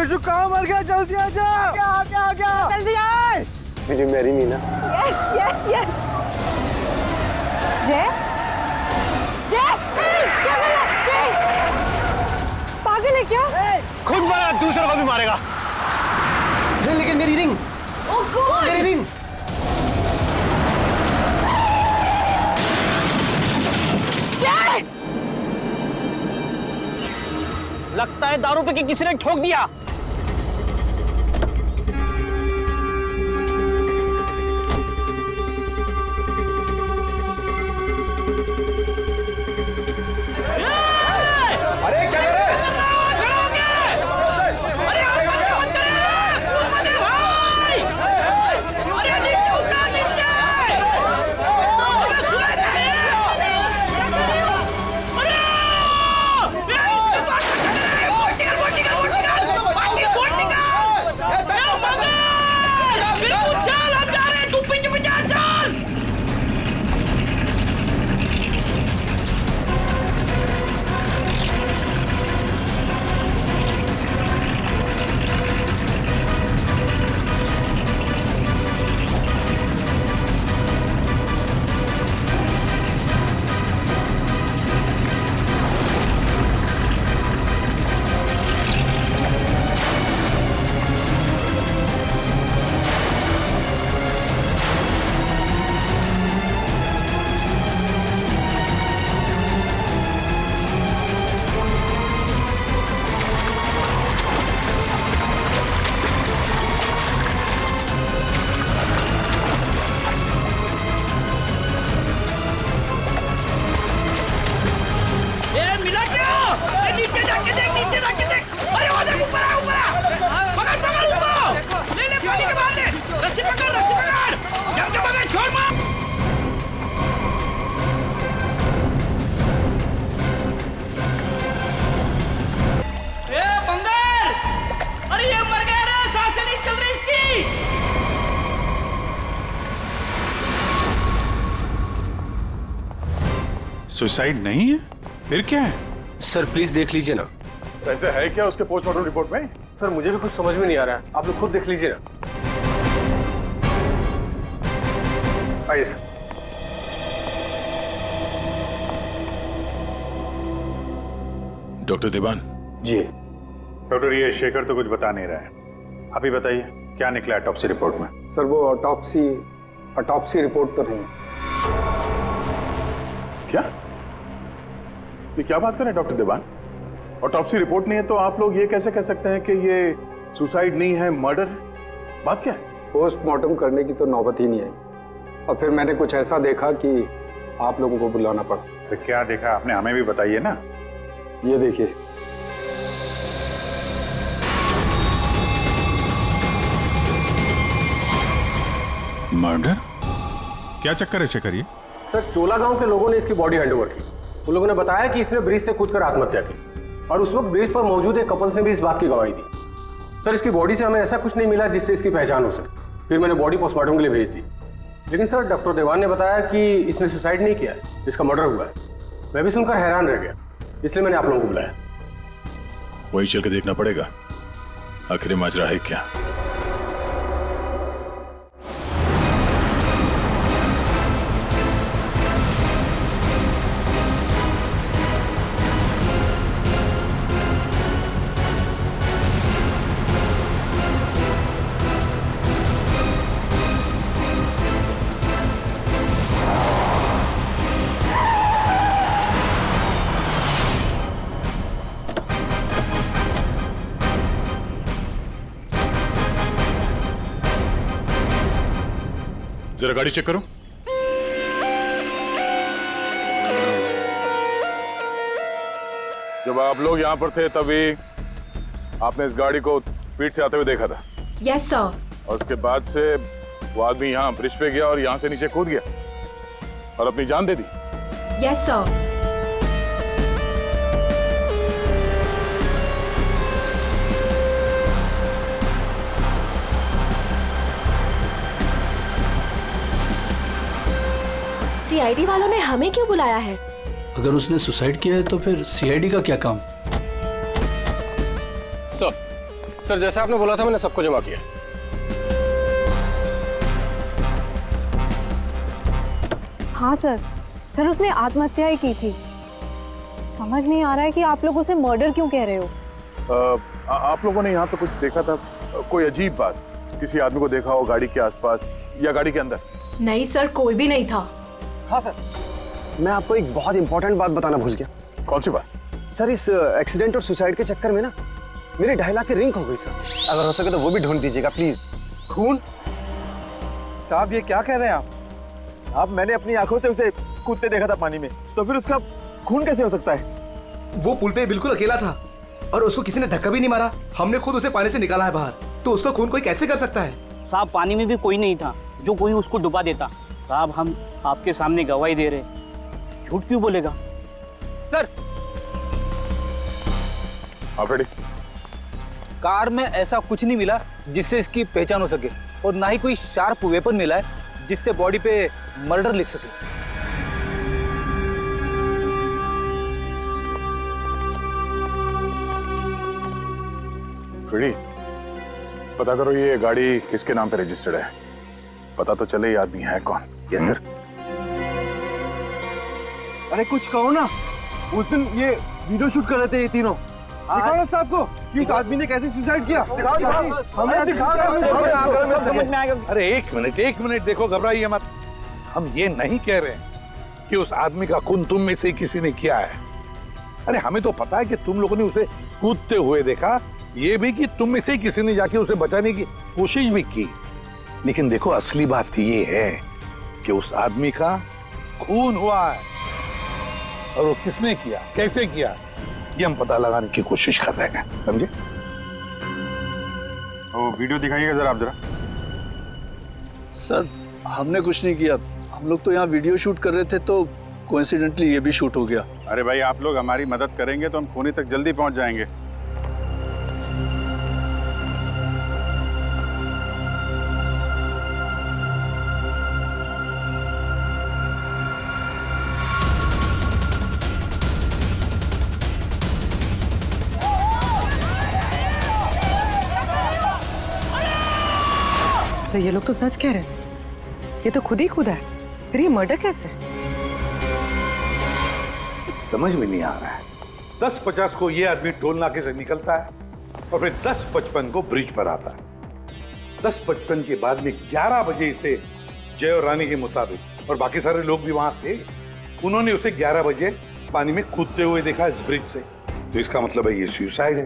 बिरजू कहाँ मर गया? जल्दी आ जा। क्या जल्दी आए। मुझे मैरी मीना। Yes yes yes. जय जय क्या कर रहा है? पागल है क्या? खुद मारा, दूसरों को भी मारेगा। लेकिन मेरी रिंग। ओह गॉड, मेरी रिंग। जय! लगता है दारू पे कि किसी ने ठोक दिया। सुसाइड नहीं है, फिर क्या है? सर प्लीज देख लीजिए ना। ऐसा है क्या उसके पोस्टमार्टम रिपोर्ट में? सर मुझे भी कुछ समझ में नहीं आ रहा है, आप लोग खुद देख लीजिए ना। आइए सर। डॉक्टर देवान। जी डॉक्टर ये शेखर तो कुछ बता नहीं रहा है, आप ही बताइए क्या निकला ऑटोप्सी रिपोर्ट में? सर वो ऑटोप्सी रिपोर्ट तो नहीं। क्या? ये क्या बात कर रहे हैं डॉक्टर देवान? ऑटोप्सी रिपोर्ट नहीं है तो आप लोग ये कैसे कह सकते हैं कि ये सुसाइड नहीं है, मर्डर? बात क्या है? पोस्टमार्टम करने की तो नौबत ही नहीं आई और फिर मैंने कुछ ऐसा देखा कि आप लोगों को बुलाना पड़ा। तो क्या देखा आपने, हमें भी बताइए ना। ये देखिए। मर्डर? क्या चक्कर है शेखर ये? सर चोला गांव के लोगों ने इसकी बॉडी हैंडओवर की। उन लोगों ने बताया कि इसने ब्रिज से कूदकर आत्महत्या की और उस वक्त ब्रिज पर मौजूद एक कपल ने भी इस बात की गवाही दी। सर इसकी बॉडी से हमें ऐसा कुछ नहीं मिला जिससे इसकी पहचान हो सके। फिर मैंने बॉडी पोस्टमार्टम के लिए भेज दी, लेकिन सर डॉक्टर देवान ने बताया कि इसने सुसाइड नहीं किया है, इसका मर्डर हुआ है। मैं भी सुनकर हैरान रह गया, इसलिए मैंने आप लोगों को बुलाया। वही चल के देखना पड़ेगा आखिर माजरा है क्या। जरा गाड़ी चेक करो। जब आप लोग यहाँ पर थे तभी आपने इस गाड़ी को स्पीड से आते हुए देखा था? Yes sir. और उसके बाद से वो आदमी यहाँ ब्रिज पे गया और यहाँ से नीचे कूद गया और अपनी जान दे दी? Yes sir. सीआईडी वालों ने हमें क्यों बुलाया है? अगर उसने सुसाइड किया है तो फिर सीआईडी का क्या काम? सर जैसा आपने बोला था मैंने सबको जमा किया। हाँ सर, सर उसने आत्महत्या ही की थी। समझ नहीं आ रहा है कि आप लोग उसे मर्डर क्यों कह रहे हो। आप लोगों ने यहाँ पे कुछ देखा था? कोई अजीब बात, किसी आदमी को देखा हो गाड़ी के आसपास या गाड़ी के अंदर? नहीं सर, कोई भी नहीं था। हाँ सर, मैं आपको एक बहुत इंपॉर्टेंट बात बताना भूल गया। कौन सी बात? सर इस एक्सीडेंट और सुसाइड के चक्कर में ना मेरी 2.5 लाख की रिंग हो गई सर। अगर हो सके तो वो भी ढूंढ दीजिएगा प्लीज। खून? साहब ये क्या कह रहे हैं आप? मैंने अपनी आंखों से उसे कूदते देखा था पानी में, तो फिर उसका खून कैसे हो सकता है? वो पुल पे बिल्कुल अकेला था और उसको किसी ने धक्का भी नहीं मारा। हमने खुद उसे पानी से निकाला है बाहर, तो उसका खून कोई कैसे कर सकता है? साहब पानी में भी कोई नहीं था जो कोई उसको डुबा देता। साहब हम आपके सामने गवाही दे रहे, झूठ क्यों बोलेगा? सर आप रेडी? कार में ऐसा कुछ नहीं मिला जिससे इसकी पहचान हो सके, और ना ही कोई शार्प वेपन मिला है जिससे बॉडी पे मर्डर लिख सके। रेडी? पता करो ये गाड़ी किसके नाम पे रजिस्टर्ड है। पता तो चले ये आदमी है कौन। Yes sir. अरे कुछ कहो ना, उस दिन ये वीडियो शूट कर रहे थे ये तीनों। दिखाओ ना साहब को कि इस आदमी ने कैसे सुसाइड किया। हमें दिखाओ। समझ में आएगा। अरे एक मिनट देखो, घबराइए मत। हम ये नहीं कह रहे हैं कि उस आदमी का खून तुम में से किसी ने किया है। अरे हमें तो पता है कि तुम लोगों ने उसे कूदते हुए देखा, ये भी कि तुम में से किसी ने जाके उसे बचाने की कोशिश भी की। लेकिन देखो असली बात ये है कि उस आदमी का खून हुआ है, और वो किसने किया, कैसे किया, ये हम पता लगाने की कोशिश कर रहे हैं, समझे? वो वीडियो दिखाइएगा जरा आप जरा। सर हमने कुछ नहीं किया, हम लोग तो यहाँ वीडियो शूट कर रहे थे, तो कोइंसिडेंटली ये भी शूट हो गया। अरे भाई आप लोग हमारी मदद करेंगे तो हम खूनी तक जल्दी पहुंच जाएंगे। सर ये लोग तो सच कह रहे हैं, ये तो खुद ही खुदा है, फिर ये मर्डर कैसे? समझ में नहीं आ रहा है। 10:50 को ये आदमी टोल नाके से निकलता है और फिर 10:55 को ब्रिज पर आता है। 10:55 के बाद में 11 बजे इसे जय और रानी के मुताबिक, और बाकी सारे लोग भी वहां थे, उन्होंने उसे 11 बजे पानी में कूदते हुए देखा इस ब्रिज से। तो इसका मतलब है ये सुसाइड है।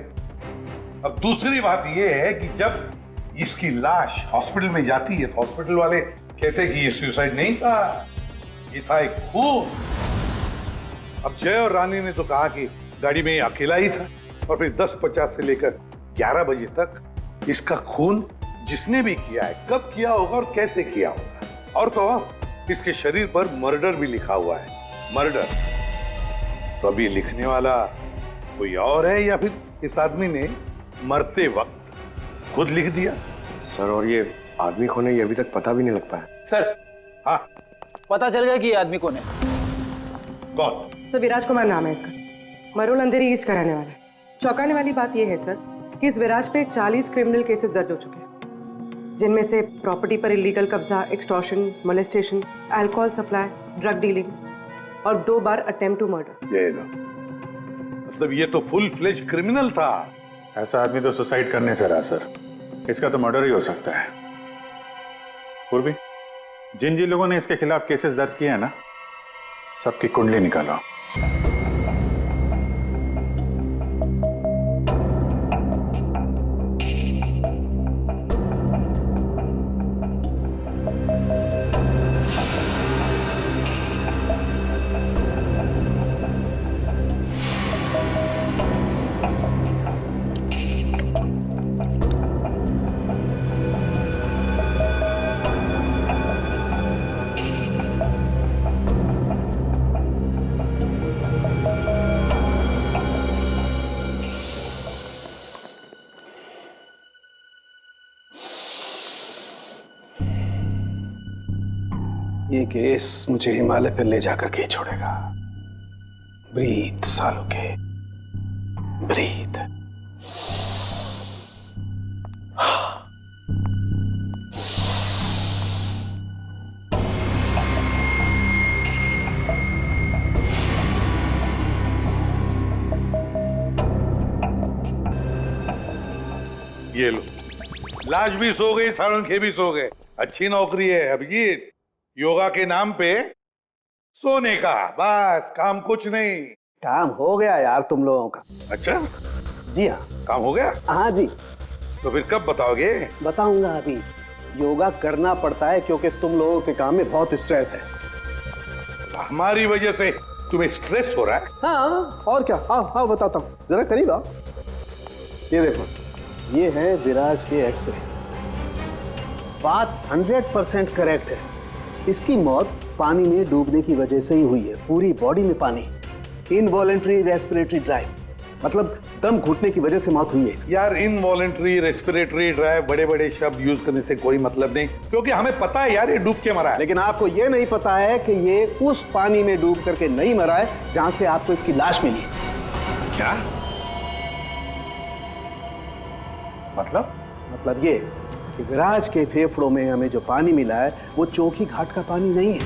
अब दूसरी बात ये है कि जब इसकी लाश हॉस्पिटल में जाती है तो हॉस्पिटल वाले कहते हैं कि ये सुसाइड नहीं था, ये था एक खून। अब जय और रानी ने तो कहा कि गाड़ी में अकेला ही था, और फिर 10:50 से लेकर 11 बजे तक इसका खून जिसने भी किया है, कब किया होगा और कैसे किया होगा। और तो इसके शरीर पर मर्डर भी लिखा हुआ है, मर्डर। तो अब ये लिखने वाला कोई और है या फिर इस आदमी ने मरते वक्त खुद लिख दिया। सर और ये आदमी कौन है ये अभी तक पता भी नहीं लग पाया। सर हाँ पता चल गया कि ये आदमी कौन है। कौन? सर विराज कुमार नाम है इसका, मरोल अंधेरी ईस्ट का रहने वाला है। चौंकाने वाली बात यह है सर कि इस विराज पे 40 क्रिमिनल केसेस दर्ज हो चुके हैं, जिनमें से प्रॉपर्टी पर इलीगल कब्जा, extortion, molestation, alcohol supply, drug dealing और 2 बार अटेम्प्ट टू मर्डर। मतलब ये तो फुल फ्लेज क्रिमिनल था। ऐसा आदमी तो सुसाइड करने से रहा सर, इसका तो मर्डर ही हो सकता है। पूर्वी, जिन जिन लोगों ने इसके खिलाफ केसेस दर्ज किए हैं ना, सबकी कुंडली निकालो। ये केस मुझे हिमालय पर ले जाकर के ही छोड़ेगा। ब्रीथ सालों के, ब्रीथ। ये लो, लाश भी सो गई, साळुंखे भी सो गए। अच्छी नौकरी है अभिजीत, योगा के नाम पे सोने का, बस काम कुछ नहीं। काम हो गया यार तुम लोगों का। अच्छा जी हाँ, काम हो गया? हाँ जी। तो फिर कब बताओगे? बताऊंगा अभी। योगा करना पड़ता है क्योंकि तुम लोगों के काम में बहुत स्ट्रेस है। हमारी वजह से तुम्हें स्ट्रेस हो रहा है? हाँ और क्या, हाँ हाँ बताता हूँ, जरा करीब आओ। ये देखो, ये है विराज के एक्सरे। बात 100% करेक्ट है। इसकी मौत पानी में डूबने की वजह से ही हुई है। पूरी बॉडी में पानी, इनवॉलेंट्री रेस्पिरेटरी ड्राइव, मतलब दम घुटने की वजह से मौत हुई है इसकी। यार इनवॉलेंट्री रेस्पिरेटरी ड्राइव बड़े बड़े शब्द यूज करने से कोई मतलब नहीं, क्योंकि हमें पता है यार ये डूब के मरा है। लेकिन आपको ये नहीं पता है कि ये उस पानी में डूब करके नहीं मरा है जहां से आपको इसकी लाश मिली है। क्या मतलब ये कि विराज के फेफड़ों में हमें जो पानी मिला है वो चौकी घाट का पानी नहीं है,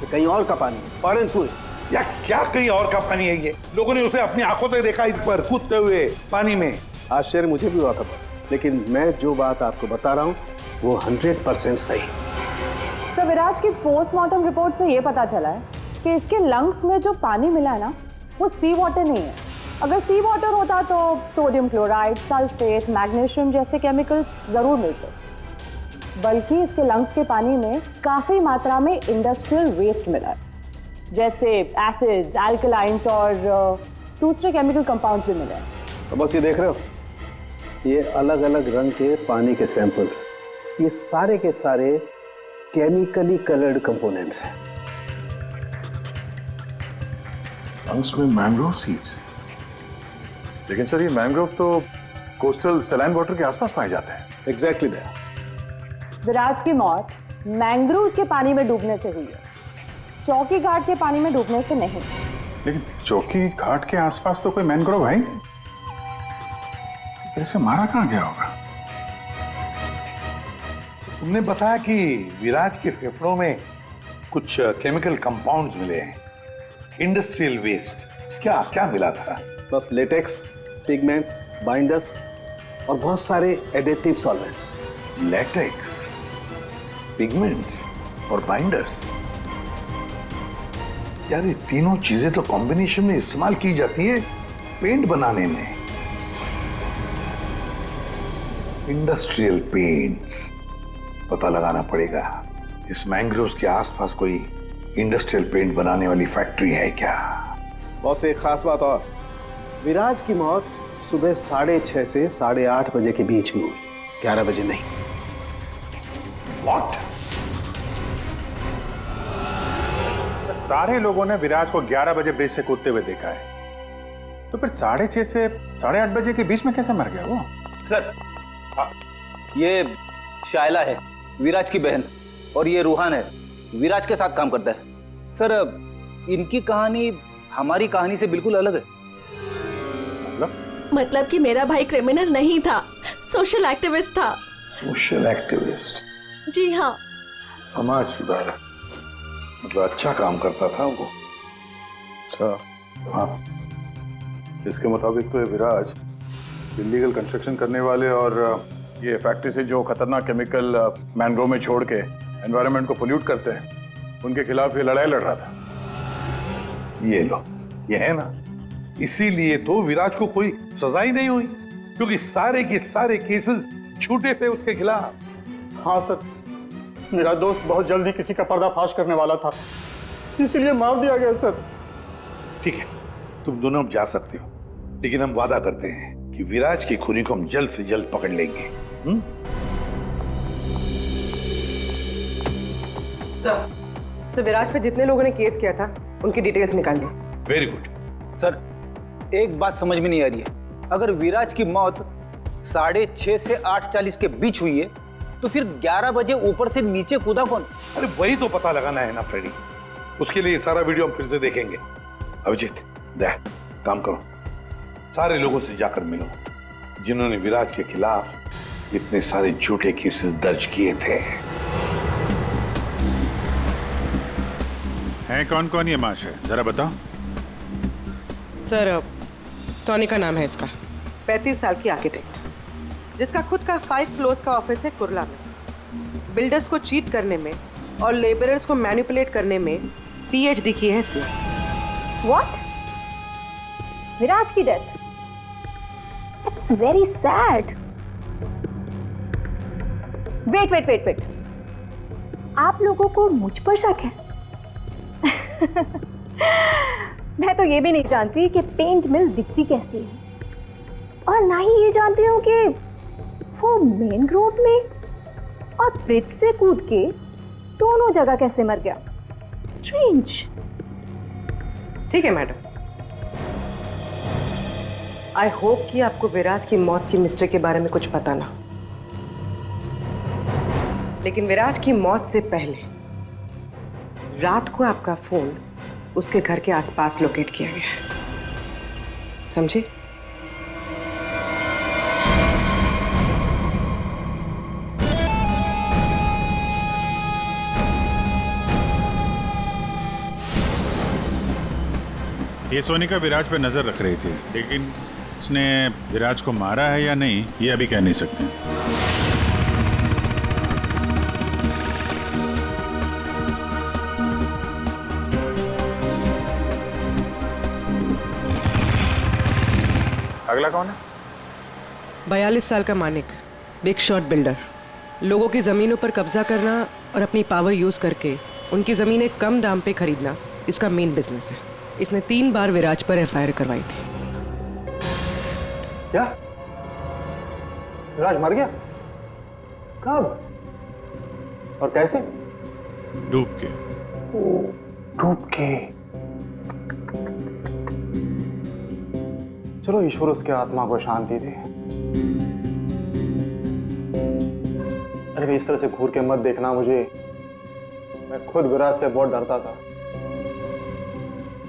तो कहीं और का पानी है, पालनपुर। या क्या कहीं और का पानी है? ये लोगों ने उसे अपनी आंखों से देखा इस पर कूदते हुए पानी में। आश्चर्य मुझे भी हुआ था बस, लेकिन मैं जो बात आपको बता रहा हूँ वो 100% सही। तो विराज की पोस्टमार्टम रिपोर्ट से ये पता चला है कि इसके लंग्स में जो पानी मिला है ना, वो सी वाटर नहीं है। अगर सी वाटर होता तो सोडियम क्लोराइड, सल्फेट, मैग्नीशियम जैसे केमिकल्स जरूर मिलते, बल्कि इसके लंग्स के पानी में काफी मात्रा में इंडस्ट्रियल वेस्ट मिला है, जैसे एसिड्स, एल्कलाइंस और दूसरे केमिकल कंपाउंड्स भी मिले हैं। तो बस ये देख रहे हो, ये अलग अलग रंग के पानी के सैंपल्स, ये सारे के सारे केमिकली कलर्ड कंपोनेंट्स हैं। लंग्स में मैंग्रोव सीड्स, लेकिन सर ये मैंग्रोव तो कोस्टल सैलाइन वाटर के आसपास पाए जाते हैं। Exactly that. विराज की मौत मैंग्रोव के पानी में डूबने से हुई है, चौकी घाट के पानी में डूबने से नहीं। लेकिन चौकी घाट के आसपास तो कोई मैंग्रोव है ही नहीं, इसे मारा कहाँ गया होगा? तुमने बताया कि विराज के फेफड़ों में कुछ केमिकल कंपाउंड्स मिले हैं, इंडस्ट्रियल वेस्ट। क्या क्या मिला था? बस लेटेक्स, पिगमेंट्स, बाइंडर्स और बहुत सारे एडिटिव सॉल्वेंट्स। लेटेक्स, पिगमेंट्स और बाइंडर्स, यार ये तीनों चीजें तो कॉम्बिनेशन में इस्तेमाल की जाती है पेंट बनाने में। इंडस्ट्रियल पेंट्स, पता लगाना पड़ेगा इस मैंग्रोव्स के आसपास कोई इंडस्ट्रियल पेंट बनाने वाली फैक्ट्री है क्या? बस एक खास बात और, विराज की मौत सुबह 6:30 से 8:30 बजे के बीच में हुई, 11 बजे नहीं। What? सारे लोगों ने विराज को 11 बजे ब्रिज से कूदते हुए देखा है, तो फिर 6:30 से 8:30 बजे के बीच में कैसे मर गया वो? सर ये शायला है, विराज की बहन, और ये रूहान है, विराज के साथ काम करता है। सर इनकी कहानी हमारी कहानी से बिल्कुल अलग है। मतलब कि मेरा भाई क्रिमिनल नहीं था, सोशल एक्टिविस्ट था। Social activist? जी हाँ। समाज सुधारक, मतलब अच्छा काम करता था वो। अच्छा हाँ, इसके मुताबिक तो ये विराज इलीगल कंस्ट्रक्शन करने वाले और ये फैक्ट्री से जो खतरनाक केमिकल मैंग्रोव में छोड़ के एनवायरनमेंट को पोल्यूट करते हैं, उनके खिलाफ ये लड़ाई लड़ रहा था। ये लो, ये है ना, इसीलिए तो विराज को कोई सजा ही नहीं हुई, क्योंकि सारे के सारे केसेस झूठे थे उसके खिलाफ। हाँ सर, मेरा दोस्त बहुत जल्दी किसी का पर्दाफाश करने वाला था, इसीलिए मार दिया गया सर। ठीक है, तुम दोनों अब जा सकते हो, लेकिन हम वादा करते हैं कि विराज की खूनी को हम जल्द से जल्द पकड़ लेंगे। तो विराज पे जितने लोगों ने केस किया था उनकी डिटेल्स निकाल ली। Very good. सर एक बात समझ में नहीं आ रही है, अगर विराज की मौत 6:30 से 8:40 के बीच हुई है, तो फिर 11 बजे ऊपर से नीचे कूदा कौन? अरे वही तो पता लगाना है ना फ्रेडी, उसके लिए सारा वीडियो हम फिर से देखेंगे। अभिजीत देख, काम करो, सारे लोगों से जाकर मिलो जिन्होंने विराज के खिलाफ इतने सारे झूठे केसेस दर्ज किए थे। हैं कौन कौन ये माशे, जरा बताओ। सर सोनी का नाम है इसका, 35 साल की आर्किटेक्ट। जिसका खुद का 5 फ्लोर्स का ऑफिस है कुर्ला में, बिल्डर्स को चीट करने में और लेबरर्स को मैनिपुलेट करने में पीएचडी की है इसने। व्हाट? विराज की death? It's very sad. Wait, आप लोगों को मुझ पर शक है? मैं तो ये भी नहीं जानती कि पेंट मिल दिखती कैसी है, और ना ही ये जानती हूँ कि वो मेन रोड में और ब्रिज से कूद के दोनों जगह कैसे मर गया। स्ट्रेंज। ठीक है मैडम, आई होप कि आपको विराज की मौत की मिस्ट्री के बारे में कुछ पता ना, लेकिन विराज की मौत से पहले रात को आपका फोन उसके घर के आसपास लोकेट किया गया है, समझे? ये सोनिका विराज पे नजर रख रही थी, लेकिन उसने विराज को मारा है या नहीं ये अभी कह नहीं सकते। अगला कौन है? 42 साल का मानिक, बिग शॉट बिल्डर। लोगों की जमीनों पर कब्जा करना और अपनी पावर यूज करके उनकी जमीनें कम दाम पे खरीदना इसका मेन बिजनेस है। इसने 3 बार विराज पर एफआईआर करवाई थी। क्या? विराज मर गया? कब और कैसे? डूब के। डूब के? चलो ईश्वर उसके आत्मा को शांति दे। अरे इस तरह से घूर के मत देखना मुझे, मैं खुद विराज से बहुत डरता था।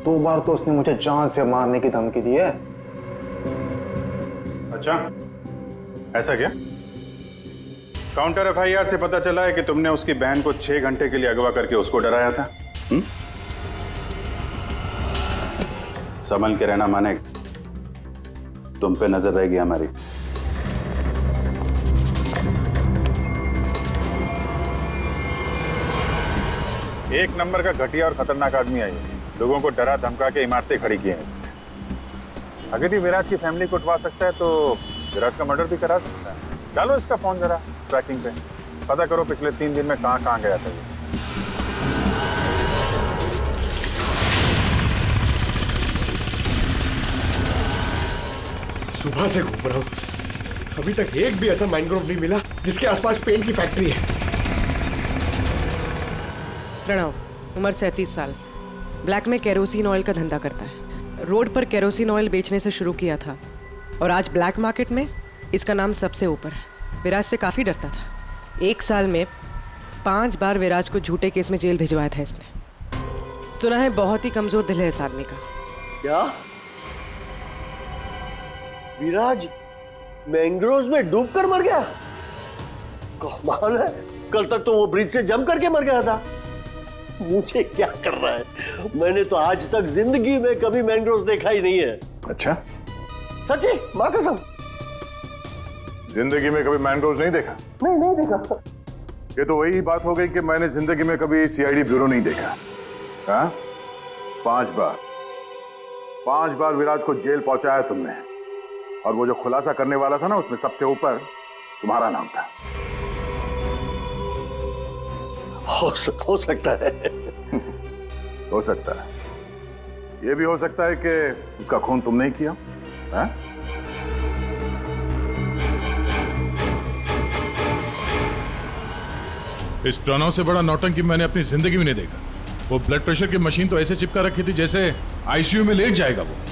2 बार तो उसने मुझे जान से मारने की धमकी दी है। अच्छा, ऐसा क्या? काउंटर एफआईआर से पता चला है कि तुमने उसकी बहन को 6 घंटे के लिए अगवा करके उसको डराया था। संभल के रहना मानिक, तुम पे नजर रहेगी हमारी। एक नंबर का घटिया और खतरनाक आदमी है ये। लोगों को डरा धमका के इमारतें खड़ी की हैं इसने। अगर ये विराज की फैमिली को उठवा सकता है तो विराज का मर्डर भी करा सकता है। डालो इसका फोन जरा ट्रैकिंग पे, पता करो पिछले 3 दिन में कहां गया था ये। सुबह से घूम रहा हूँ, अभी तक एक भी ऐसा मैनग्रोव नहीं मिला जिसके आसपास पेंट की फैक्ट्री है। प्रणव, उम्र 37 साल, ब्लैक में केरोसिन ऑयल का धंधा करता है। रोड पर केरोसिन ऑयल बेचने से शुरू किया था और आज ब्लैक मार्केट में इसका नाम सबसे ऊपर है। विराज से काफ़ी डरता था। 1 साल में 5 बार विराज को झूठे केस में जेल भिजवाया था इसने। सुना है बहुत ही कमज़ोर दिल है इस आदमी का। क्या? विराज मैंग्रोव्स में डूबकर मर गया? कमाल है, कल तक तो वो ब्रिज से जंप करके मर गया था। मुझे क्या कर रहा है? मैंने तो आज तक जिंदगी में कभी मैंग्रोव्स देखा ही नहीं है। अच्छा? सच्ची, मां कसम। जिंदगी में कभी मैंग्रोव्स नहीं देखा? नहीं देखा। ये तो वही बात हो गई कि मैंने जिंदगी में कभी सीआईडी ब्यूरो नहीं देखा। हाँ? 5 बार विराज को जेल पहुंचाया तुमने, और वो जो खुलासा करने वाला था ना उसमें सबसे ऊपर तुम्हारा नाम था। हो सकता है। हो सकता है। ये भी हो सकता है कि उसका खून तुमने ही किया। हाँ? इस प्रणव से बड़ा नौटंकी मैंने अपनी जिंदगी में नहीं देखा। वो ब्लड प्रेशर की मशीन तो ऐसे चिपका रखी थी जैसे आईसीयू में लेट जाएगा वो।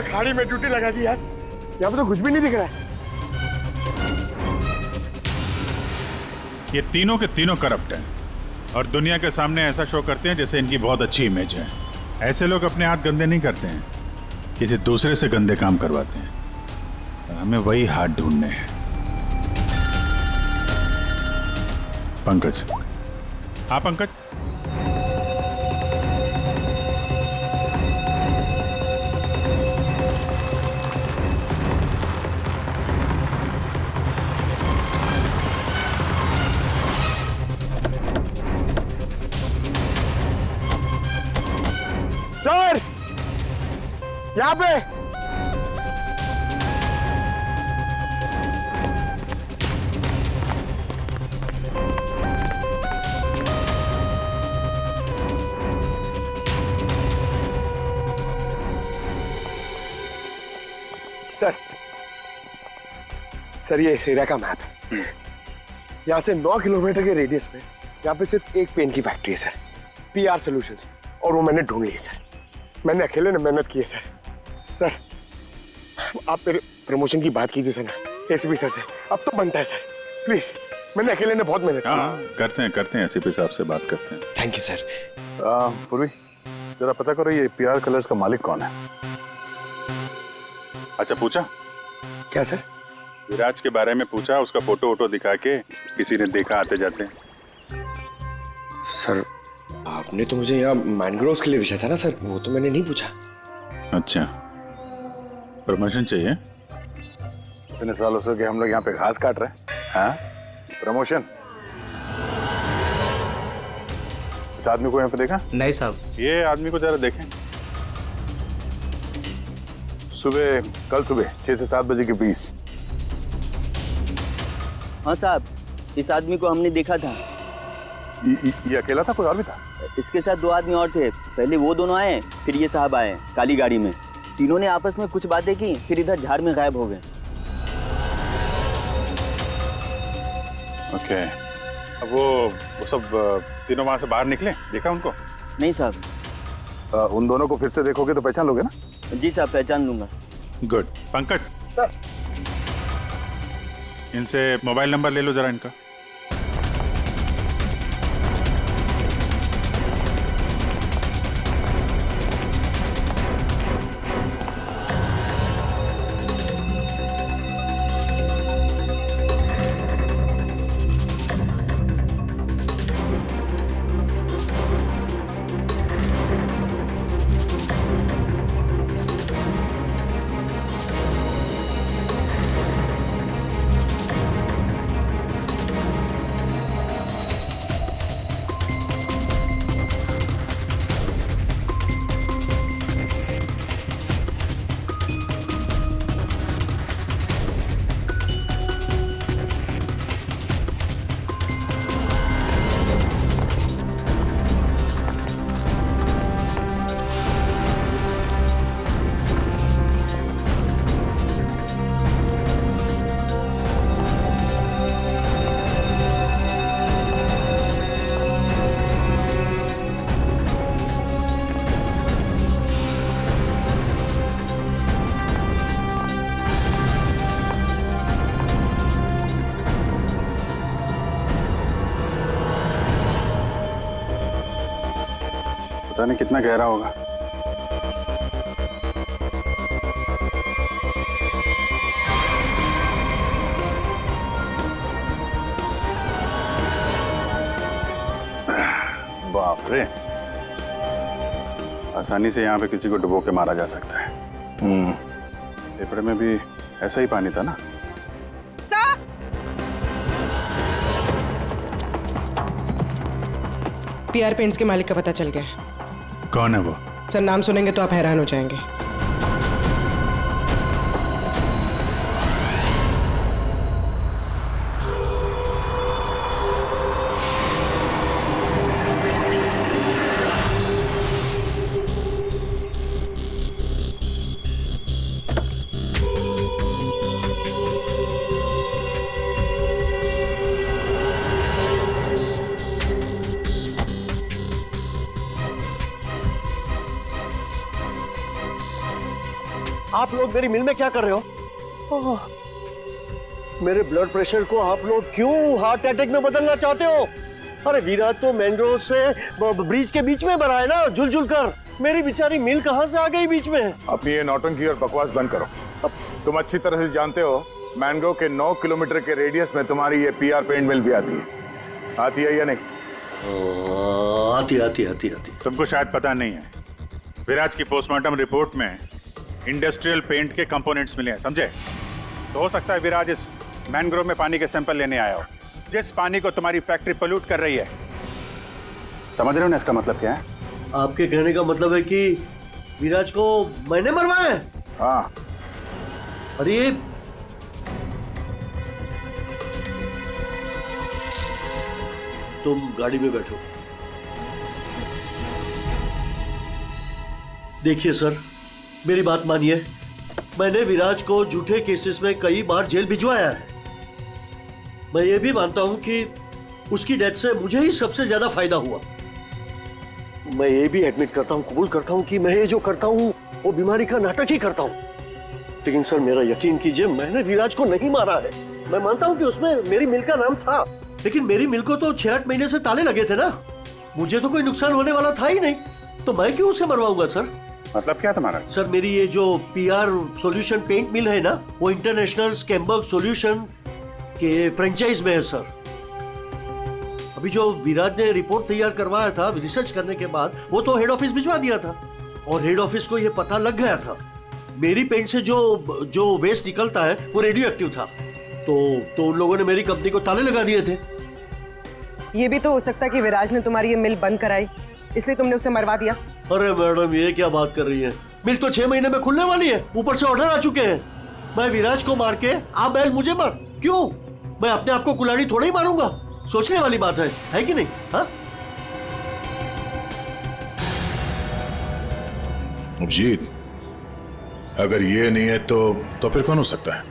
खाड़ी में ड्यूटी लगा दी यार, यहाँ पे तो कुछ भी नहीं दिख रहा है। ये तीनों के तीनों करप्ट हैं और दुनिया के सामने ऐसा शो करते हैं जैसे इनकी बहुत अच्छी इमेज है। ऐसे लोग अपने हाथ गंदे नहीं करते हैं, किसी दूसरे से गंदे काम करवाते हैं। और हमें वही हाथ ढूंढने हैं। पंकज, हाँ पंकज, सर यहाँ पे सर ये इस एरिया का मैप है। यहाँ से 9 किलोमीटर के रेडियस में यहाँ पे सिर्फ एक पेन की फैक्ट्री है सर, PR सॉल्यूशंस, और वो मैंने ढूंढ ली है सर। मैंने अकेले ने मेहनत की है सर। सर आप मेरे प्रमोशन की बात कीजिए सर ना एसीपी सर से, अब तो बनता है सर, प्लीज। मैंने अकेले ने बहुत मेहनत की। हाँ करते हैं एसीपी साहब से बात करते हैं। Thank you sir. पूर्वी जरा पता करो ये PR कलर्स का मालिक कौन है। अच्छा पूछा क्या सर? विराज के बारे में पूछा, उसका फोटो वोटो दिखा के किसी ने देखा आते जाते? सर आपने तो मुझे यहाँ मैनग्रोव्स के लिए पूछा था ना सर, वो तो मैंने नहीं पूछा। अच्छा प्रमोशन चाहिए? इतने सालों से कि हम लोग यहाँ पे घास काट रहे हैं। हाँ प्रमोशन। इस आदमी को यहाँ पे देखा? नहीं साहब। ये आदमी को जरा देखें। कल सुबह 6 से 7 बजे के बीच। हाँ साहब, इस आदमी को हमने देखा था। ये अकेला था, कोई और भी था? इसके साथ 2 आदमी और थे। पहले वो दोनों आए, फिर ये साहब आए काली गाड़ी में। तीनों ने आपस में कुछ बातें की, फिर इधर झाड़ में गायब हो गए। ओके, अब वो सब तीनों वहां से बाहर निकले, देखा उनको? नहीं साहब। उन दोनों को फिर से देखोगे तो पहचान लोगे ना? जी साहब, पहचान लूंगा। गुड। पंकज सर, इनसे मोबाइल नंबर ले लो जरा इनका। पता नहीं कितना गहरा होगा। बाप रे, आसानी से यहाँ पे किसी को डुबो के मारा जा सकता है। पेपर में भी ऐसा ही पानी था ना? PR पेंट्स के मालिक का पता चल गया। कौन है वो? सर नाम सुनेंगे तो आप हैरान हो जाएंगे। आप लोग मेरी मिल में क्या कर रहे हो? मेरे ब्लड प्रेशर को आप लोग क्यों हार्ट अटैक में बदलना चाहते हो? अरे विराज तो मैंग्रोव से ब्रिज के बीच में बना है ना, झुल झुल कर। मेरी बेचारी मिल कहां से आ गई बीच में? अपनी ये नौटंकी और बकवास बंद करो। तुम अच्छी तरह से जानते हो मैंग्रोव के 9 किलोमीटर के रेडियस में तुम्हारी ये पीआर पेंट मिल भी आती है या नहीं? आती। तुमको शायद पता नहीं है, विराज की पोस्टमार्टम रिपोर्ट में इंडस्ट्रियल पेंट के कंपोनेंट्स मिले हैं, समझे? तो हो सकता है विराज इस मैंग्रोव में पानी के सैंपल लेने आया हो, जिस पानी को तुम्हारी फैक्ट्री पोल्यूट कर रही है। समझ रहे हो ना इसका मतलब क्या है? आपके कहने का मतलब है कि विराज को मैंने मरवाया है? हाँ। अरे तुम गाड़ी में बैठो। देखिए सर, मेरी बात मानिए, मैंने विराज को झूठे केसेस में कई बार जेल भिजवाया है। मैं ये भी मानता हूं कि उसकी डेथ से मुझे ही सबसे ज्यादा फायदा हुआ। मैं ये भी एडमिट करता हूं, कबूल करता हूं कि मैं ये जो करता हूं वो बीमारी का नाटक ही करता हूं। लेकिन सर मेरा यकीन कीजिए, मैंने विराज को नहीं मारा है। मैं मानता हूं कि उसमें मेरी मिल का नाम था, लेकिन मेरी मिल को तो 6-8 महीने से ताले लगे थे ना। मुझे तो कोई नुकसान होने वाला था ही नहीं, तो मैं क्यों उसे मरवाऊंगा सर? मतलब क्या तुम्हारा? सर मेरी ये जो पीआर सॉल्यूशन पेंट मिल है ना, वो इंटरनेशनल स्कैम्बर्ग सॉल्यूशन के फ्रेंचाइज में है सर। अभी जो विराज ने रिपोर्ट तैयार करवाया था रिसर्च करने के बाद, वो तो हेड ऑफिस भिजवा दिया था और हेड ऑफिस को ये पता लग गया था मेरी पेंट से जो वेस्ट निकलता है वो रेडियो एक्टिव था। तो उन लोगों ने मेरी कंपनी को ताले लगा दिए थे। ये भी तो हो सकता है कि विराज ने तुम्हारी ये मिल बंद कराई, इसलिए तुमने उसे मरवा दिया। अरे मैडम, ये क्या बात कर रही है? मिल तो 6 महीने में खुलने वाली है, ऊपर से ऑर्डर आ चुके हैं। मैं विराज को मार के आप बैल मुझे मार क्यों? मैं अपने आप को कुल्हाड़ी थोड़ा ही मारूंगा। सोचने वाली बात है कि नहीं? हाँ अभिजीत, अगर ये नहीं है तो फिर कौन हो सकता है?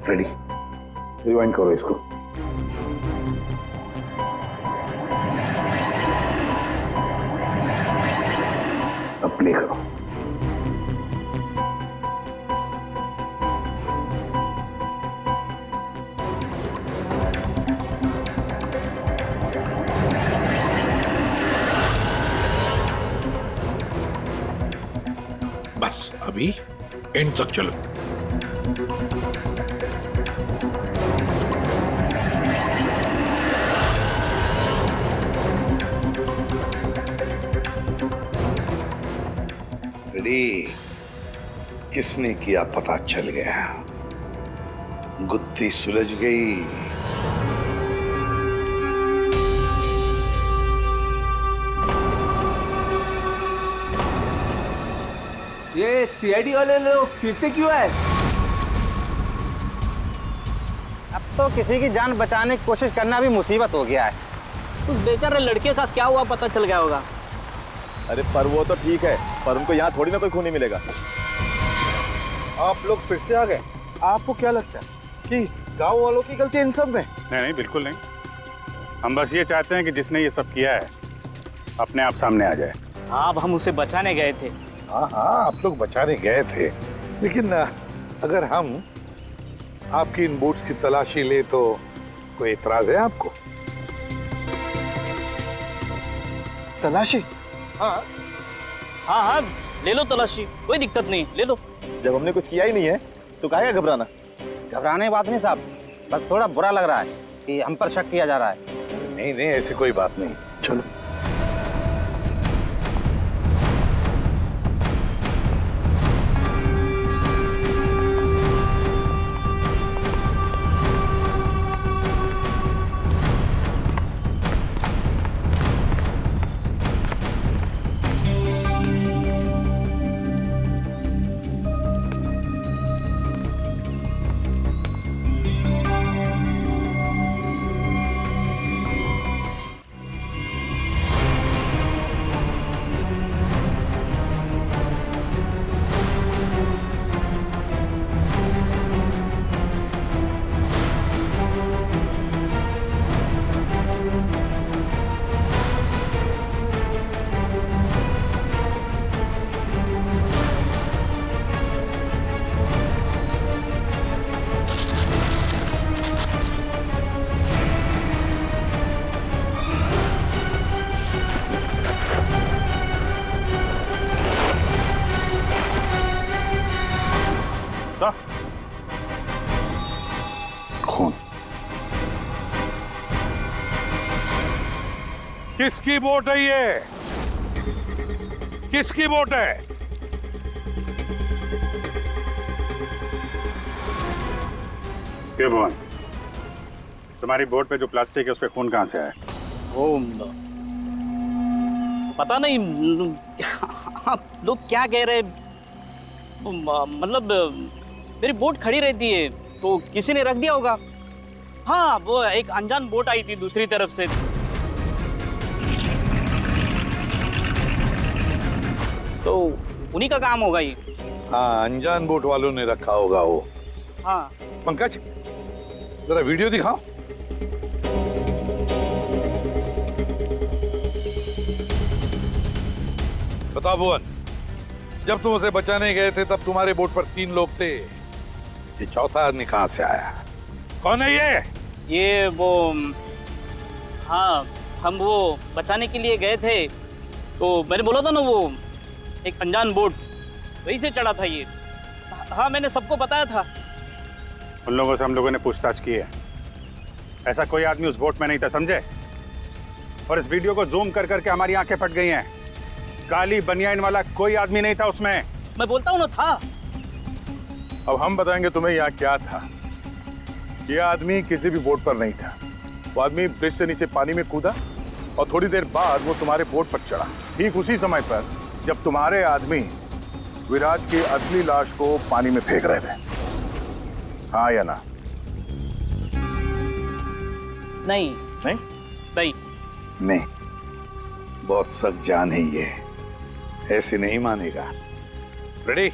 रेडी, रिवाइंड करो इसको। अब प्ले करो। बस अभी एंड तक चलो। किसने किया पता चल गया, गुत्थी सुलझ गई। ये सीआईडी वाले लोग फिर से क्यों आए? अब तो किसी की जान बचाने की कोशिश करना भी मुसीबत हो गया है। उस बेचारे लड़के का क्या हुआ पता चल गया होगा। अरे पर वो तो ठीक है, पर उनको यहाँ थोड़ी ना कोई खूनी मिलेगा। आप लोग फिर से आ गए। आपको क्या लगता है कि गांव वालों की गलती इन सब में? नहीं, बिल्कुल नहीं। हम बस ये चाहते हैं कि जिसने ये सब किया है अपने आप सामने आ जाए। अब हम उसे बचाने गए थे। हाँ, आप लोग बचाने गए थे, लेकिन अगर हम आपकी इन बूट्स की तलाशी ले तो कोई इतराज है आपको? तलाशी? हाँ, ले लो तलाशी, कोई दिक्कत नहीं, ले लो। जब हमने कुछ किया ही नहीं है तो काहे घबराना? घबराने की बात नहीं साहब, बस थोड़ा बुरा लग रहा है कि हम पर शक किया जा रहा है। नहीं, ऐसी कोई बात नहीं। चलो। तो खून। किसकी बोट है ये? किसकी बोट है? क्यों भुवन, तुम्हारी बोट पे जो प्लास्टिक है उस पे खून कहाँ से आया? वो पता नहीं लोग क्या कह रहे, मतलब मेरी बोट खड़ी रहती है तो किसी ने रख दिया होगा। हाँ, वो एक अनजान बोट आई थी दूसरी तरफ से, तो उन्हीं का काम होगा ये। हाँ, अनजान बोट वालों ने रखा होगा वो। हाँ पंकज, जरा वीडियो दिखाओ। बताओ भुवन, जब तुम उसे बचाने गए थे तब तुम्हारे बोट पर 3 लोग थे, ये चौथा आदमी कहाँ से आया? कौन है ये? ये वो, हाँ हम वो बचाने के लिए गए थे, तो मैंने बोला था ना वो एक अनजान बोट, वहीं से चढ़ा था ये। हाँ, मैंने सबको बताया था। उन लोगों से हम लोगों ने पूछताछ की है, ऐसा कोई आदमी उस बोट में नहीं था, समझे? और इस वीडियो को जूम कर करके हमारी आंखें फट गई हैं। काली बनियान वाला कोई आदमी नहीं था उसमें। मैं बोलता हूँ ना था। अब हम बताएंगे तुम्हें यहाँ क्या था। यह आदमी किसी भी बोट पर नहीं था। वो आदमी ब्रिज से नीचे पानी में कूदा और थोड़ी देर बाद वो तुम्हारे बोट पर चढ़ा, ठीक उसी समय पर जब तुम्हारे आदमी विराज की असली लाश को पानी में फेंक रहे थे। हाँ या ना? नहीं नहीं नहीं, बहुत सख्त जान है ये, ऐसे नहीं मानेगा। रेडी?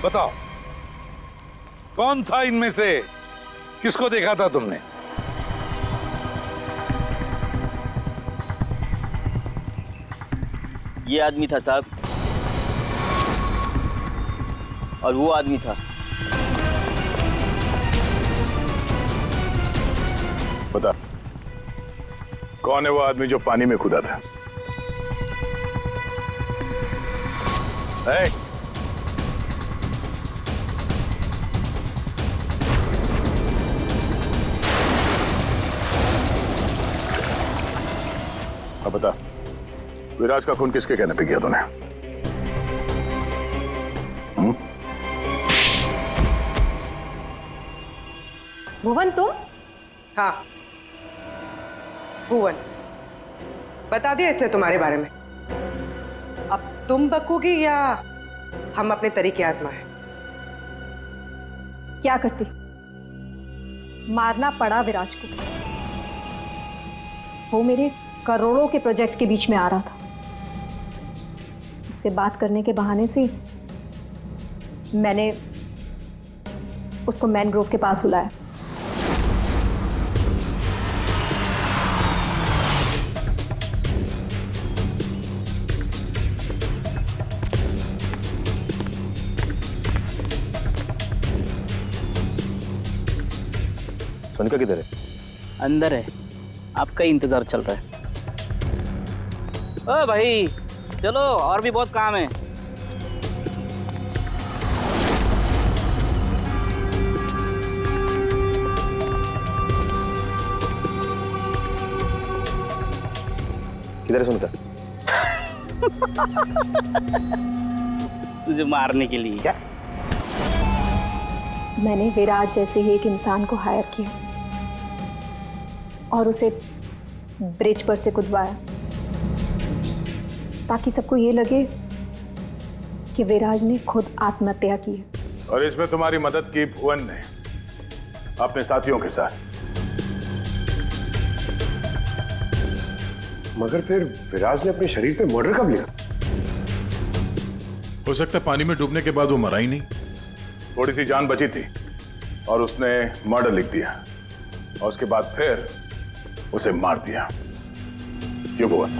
बताओ, कौन था इनमें से? किसको देखा था तुमने? ये आदमी था साहब, और वो आदमी था। बता, कौन है वो आदमी जो पानी में कूदा था? अब बता, विराज का खून किसके कहने पे किया तूने? भुवन तुम? हाँ, भुवन। बता दिया इसने तुम्हारे बारे में। अब तुम बकोगी या हम अपने तरीके आजमाएं? क्या करती? मारना पड़ा विराज को। वो मेरे करोड़ों के प्रोजेक्ट के बीच में आ रहा था। उससे बात करने के बहाने से मैंने उसको मैनग्रोव के पास बुलाया। सोनिका किधर है? अंदर है, आपका ही इंतजार चल रहा है। ओ भाई चलो, और भी बहुत काम है। किधर है सोनिका? तुझे मारने के लिए। क्या? मैंने विराज जैसे ही एक इंसान को हायर किया और उसे ब्रिज पर से कूदवाया, ताकि सबको ये लगे कि विराज ने खुद आत्महत्या की है। और इसमें तुम्हारी मदद की भुवन ने अपने साथियों के साथ। मगर फिर विराज ने अपने शरीर पे मर्डर कब लिखा? हो सकता है पानी में डूबने के बाद वो मरा ही नहीं, थोड़ी सी जान बची थी और उसने मर्डर लिख दिया और उसके बाद फिर उसे मार दिया। क्यों भुवन?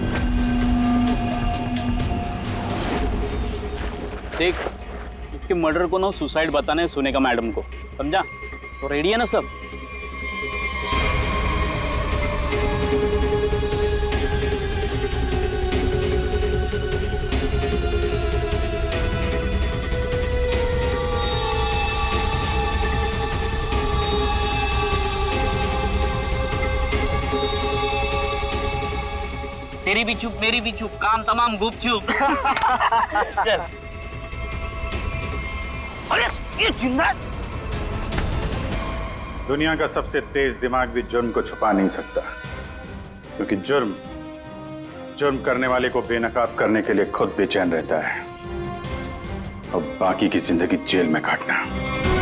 देख, इसके मर्डर को ना सुसाइड बताने सुनेगा मैडम को, समझा? तो रेडी है ना सब? तेरी भी चुप मेरी भी चुप, काम तमाम गुपचुप। चल। अरे ये जिंदा दुनिया का सबसे तेज दिमाग भी जुर्म को छुपा नहीं सकता, क्योंकि जुर्म करने वाले को बेनकाब करने के लिए खुद बेचैन रहता है और बाकी की जिंदगी जेल में काटना।